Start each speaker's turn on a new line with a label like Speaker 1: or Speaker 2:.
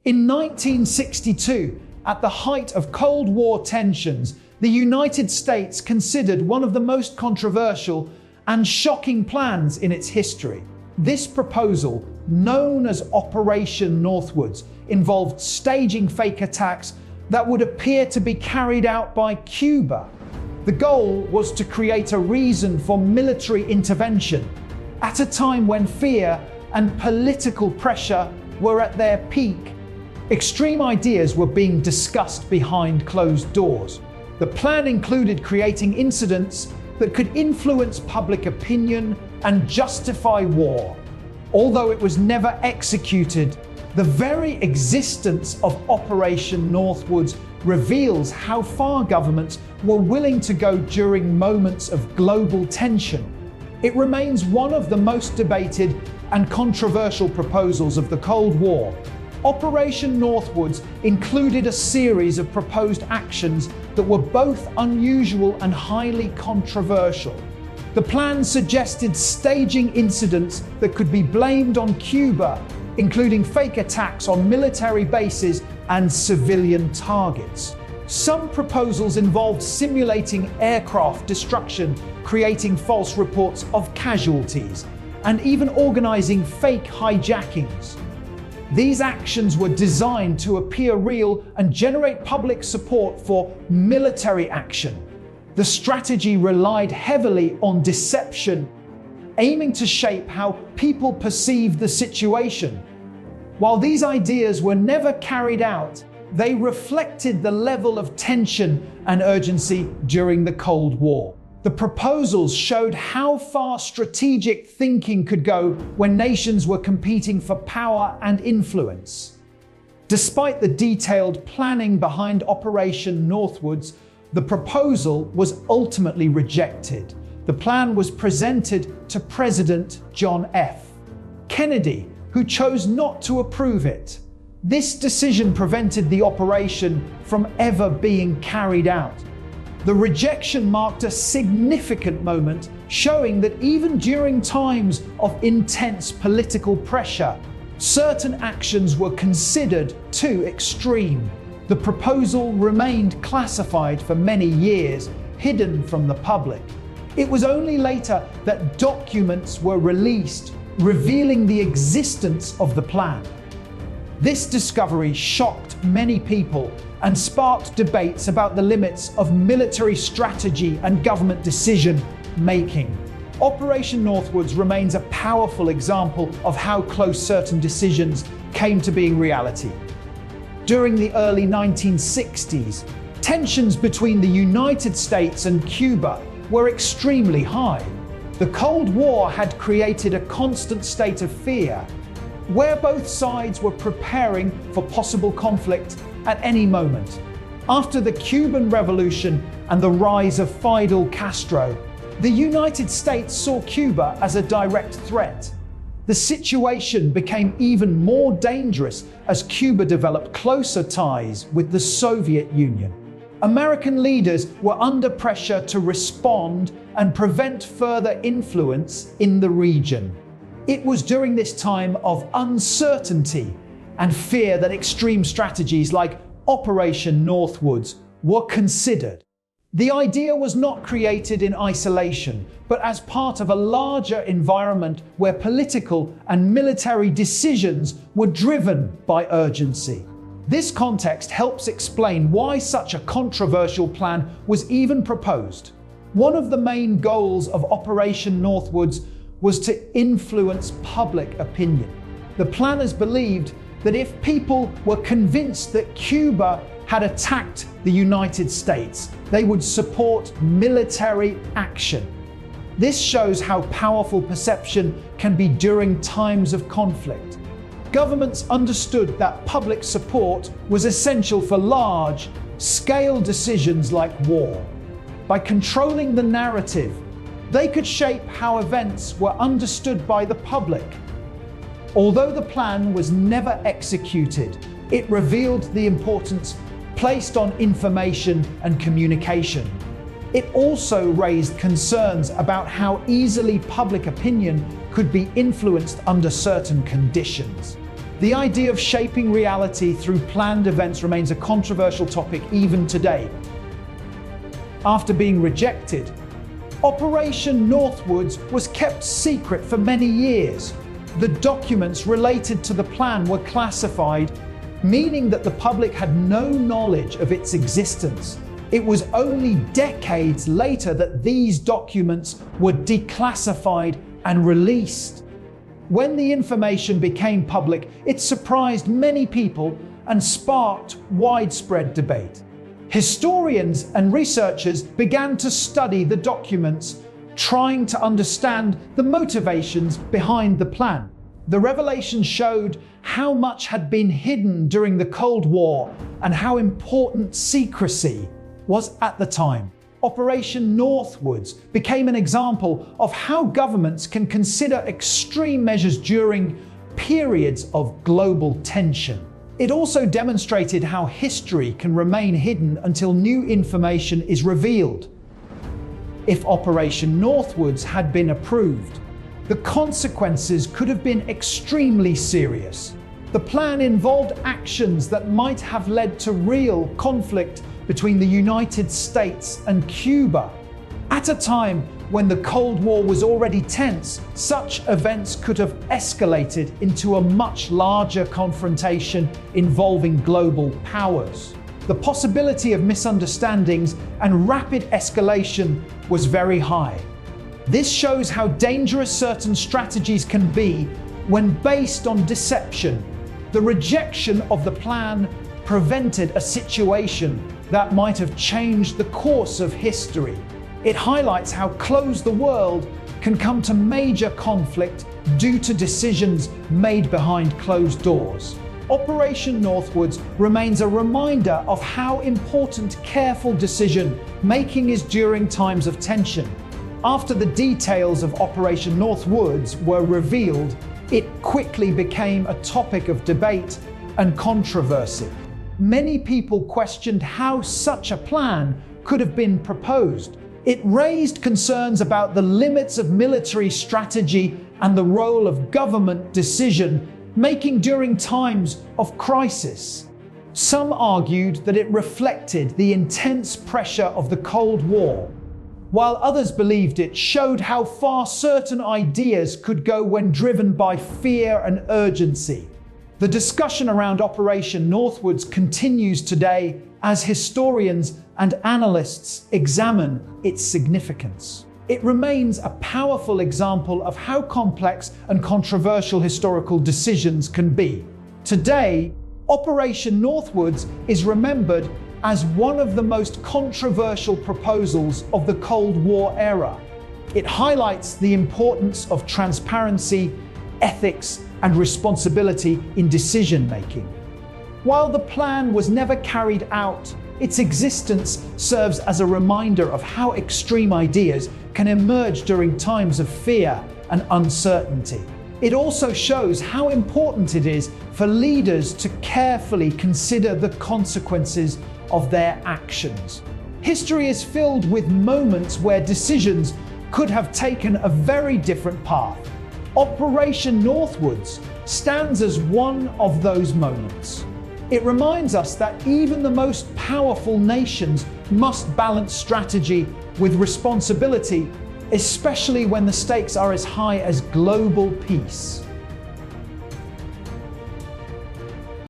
Speaker 1: In 1962, at the height of Cold War tensions, the United States considered one of the most controversial and shocking plans in its history. This proposal, known as Operation Northwoods, involved staging fake attacks that would appear to be carried out by Cuba. The goal was to create a reason for military intervention at a time when fear and political pressure were at their peak. Extreme ideas were being discussed behind closed doors. The plan included creating incidents that could influence public opinion and justify war. Although it was never executed, the very existence of Operation Northwoods reveals how far governments were willing to go during moments of global tension. It remains one of the most debated and controversial proposals of the Cold War. Operation Northwoods included a series of proposed actions that were both unusual and highly controversial. The plan suggested staging incidents that could be blamed on Cuba, including fake attacks on military bases and civilian targets. Some proposals involved simulating aircraft destruction, creating false reports of casualties, and even organizing fake hijackings. These actions were designed to appear real and generate public support for military action. The strategy relied heavily on deception, aiming to shape how people perceived the situation. While these ideas were never carried out, they reflected the level of tension and urgency during the Cold War. The proposals showed how far strategic thinking could go when nations were competing for power and influence. Despite the detailed planning behind Operation Northwoods, the proposal was ultimately rejected. The plan was presented to President John F. Kennedy, who chose not to approve it. This decision prevented the operation from ever being carried out. The rejection marked a significant moment, showing that even during times of intense political pressure, certain actions were considered too extreme. The proposal remained classified for many years, hidden from the public. It was only later that documents were released, revealing the existence of the plan. This discovery shocked many people and sparked debates about the limits of military strategy and government decision-making. Operation Northwoods remains a powerful example of how close certain decisions came to being reality. During the early 1960s, tensions between the United States and Cuba were extremely high. The Cold War had created a constant state of fear, where both sides were preparing for possible conflict at any moment. After the Cuban Revolution and the rise of Fidel Castro, the United States saw Cuba as a direct threat. The situation became even more dangerous as Cuba developed closer ties with the Soviet Union. American leaders were under pressure to respond and prevent further influence in the region. It was during this time of uncertainty and fear that extreme strategies like Operation Northwoods were considered. The idea was not created in isolation, but as part of a larger environment where political and military decisions were driven by urgency. This context helps explain why such a controversial plan was even proposed. One of the main goals of Operation Northwoods was to influence public opinion. The planners believed that if people were convinced that Cuba had attacked the United States, they would support military action. This shows how powerful perception can be during times of conflict. Governments understood that public support was essential for large-scale decisions like war. By controlling the narrative, they could shape how events were understood by the public. Although the plan was never executed, it revealed the importance placed on information and communication. It also raised concerns about how easily public opinion could be influenced under certain conditions. The idea of shaping reality through planned events remains a controversial topic even today. After being rejected, Operation Northwoods was kept secret for many years. The documents related to the plan were classified, meaning that the public had no knowledge of its existence. It was only decades later that these documents were declassified and released. When the information became public, it surprised many people and sparked widespread debate. Historians and researchers began to study the documents, trying to understand the motivations behind the plan. The revelation showed how much had been hidden during the Cold War and how important secrecy was at the time. Operation Northwoods became an example of how governments can consider extreme measures during periods of global tension. It also demonstrated how history can remain hidden until new information is revealed. If Operation Northwoods had been approved, the consequences could have been extremely serious. The plan involved actions that might have led to real conflict between the United States and Cuba. At a time when the Cold War was already tense, such events could have escalated into a much larger confrontation involving global powers. The possibility of misunderstandings and rapid escalation was very high. This shows how dangerous certain strategies can be when based on deception. The rejection of the plan prevented a situation that might have changed the course of history. It highlights how close the world can come to major conflict due to decisions made behind closed doors. Operation Northwoods remains a reminder of how important careful decision making is during times of tension. After the details of Operation Northwoods were revealed, it quickly became a topic of debate and controversy. Many people questioned how such a plan could have been proposed. It raised concerns about the limits of military strategy and the role of government decision-making during times of crisis. Some argued that it reflected the intense pressure of the Cold War, while others believed it showed how far certain ideas could go when driven by fear and urgency. The discussion around Operation Northwoods continues today as historians and analysts examine its significance. It remains a powerful example of how complex and controversial historical decisions can be. Today, Operation Northwoods is remembered as one of the most controversial proposals of the Cold War era. It highlights the importance of transparency, ethics, and responsibility in decision-making. While the plan was never carried out, its existence serves as a reminder of how extreme ideas can emerge during times of fear and uncertainty. It also shows how important it is for leaders to carefully consider the consequences of their actions. History is filled with moments where decisions could have taken a very different path. Operation Northwoods stands as one of those moments. It reminds us that even the most powerful nations must balance strategy with responsibility, especially when the stakes are as high as global peace.